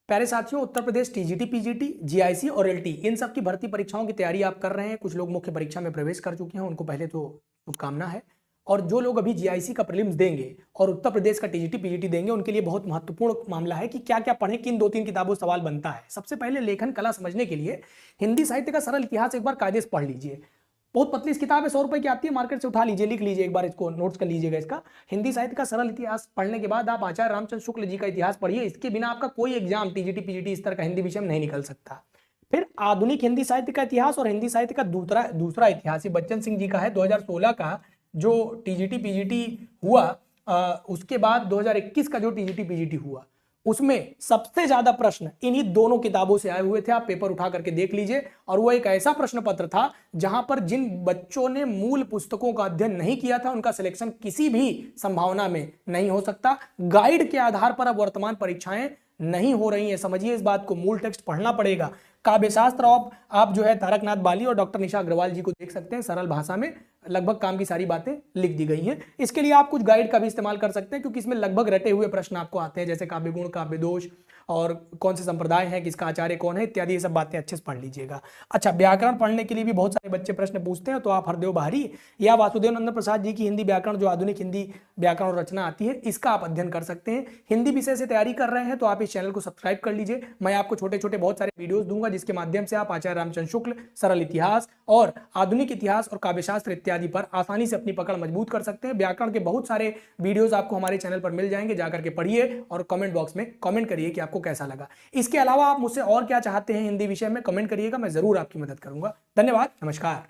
प्यारे साथियों, Uttar Pradesh TGT, PGT, GIC और एलटी इन सब की भर्ती परीक्षाओं की तैयारी आप कर रहे हैं। कुछ लोग मुख्य परीक्षा में प्रवेश कर चुके हैं, उनको पहले तो शुभकामना है। और जो लोग अभी जीआईसी का प्रीलिम्स देंगे और उत्तर प्रदेश का टीजीटी, पीजीटी देंगे, उनके लिए बहुत महत्वपूर्ण मामला है कि क्या क्या पढ़ें, किन 2-3 किताबों से सवाल बनता है। सबसे पहले लेखन कला समझने के लिए हिंदी साहित्य का सरल इतिहास एक बार कायदे से पढ़ लीजिए। बहुत पतली इस किताब है, 100 रुपए की आती है, मार्केट से उठा लीजिए, लिख लीजिए एक बार, इसको नोट्स कर लीजिएगा। इसका हिंदी साहित्य का सरल इतिहास पढ़ने के बाद आप आचार्य रामचंद्र शुक्ल जी का इतिहास पढ़िए। इसके बिना आपका कोई एग्जाम टीजीटी, पीजीटी इस तरह का हिंदी विषय में नहीं निकल सकता। फिर आधुनिक हिंदी साहित्य का इतिहास और हिंदी साहित्य का दूसरा दूसरा इतिहास, ये बच्चन सिंह जी का है, 2016 का जो टीजीटी, पीजीटी हुआ, उसके बाद 2021 का जो टीजीटी, पीजीटी हुआ, उसमें सबसे ज्यादा प्रश्न इन्हीं दोनों किताबों से आए हुए थे। आप पेपर उठा करके देख लीजिए। और वो एक ऐसा प्रश्न पत्र था जहां पर जिन बच्चों ने मूल पुस्तकों का अध्ययन नहीं किया था, उनका सिलेक्शन किसी भी संभावना में नहीं हो सकता। गाइड के आधार पर अब वर्तमान परीक्षाएं नहीं हो रही हैं, समझिए इस बात को। मूल टेक्स्ट पढ़ना पड़ेगा। काव्य शास्त्र आप जो है तारकनाथ बाली और डॉक्टर निशा अग्रवाल जी को देख सकते हैं, सरल भाषा में लगभग काम की सारी बातें लिख दी गई हैं। इसके लिए आप कुछ गाइड का भी इस्तेमाल कर सकते हैं, क्योंकि इसमें लगभग रटे हुए प्रश्न आपको आते हैं, जैसे काव्य गुण, काव्य दोष, और कौन से संप्रदाय हैं, किसका आचार्य कौन है, इत्यादि। ये सब बातें अच्छे से पढ़ लीजिएगा। अच्छा, व्याकरण पढ़ने के लिए भी बहुत सारे बच्चे प्रश्न पूछते हैं, तो आप हरदेव बाहरी या वासुदेव नंदन प्रसाद जी की हिंदी व्याकरण, जो आधुनिक हिंदी व्याकरण और रचना आती है, इसका आप अध्ययन कर सकते हैं। हिंदी विषय से तैयारी कर रहे हैं तो आप इस चैनल को सब्सक्राइब कर लीजिए। मैं आपको छोटे छोटे बहुत सारे वीडियोस दूंगा, जिसके माध्यम से आप आचार्य रामचंद्र शुक्ल, सरल इतिहास और आधुनिक इतिहास और काव्यशास्त्र इत्यादि पर आसानी से अपनी पकड़ मजबूत कर सकते हैं। व्याकरण के बहुत सारे वीडियोस आपको हमारे चैनल पर मिल जाएंगे, जाकर के पढ़िए और कमेंट बॉक्स में कमेंट करिए कि आपको कैसा लगा। इसके अलावा आप मुझसे और क्या चाहते हैं हिंदी विषय में, कमेंट करिएगा, मैं जरूर आपकी मदद करूंगा। धन्यवाद, नमस्कार।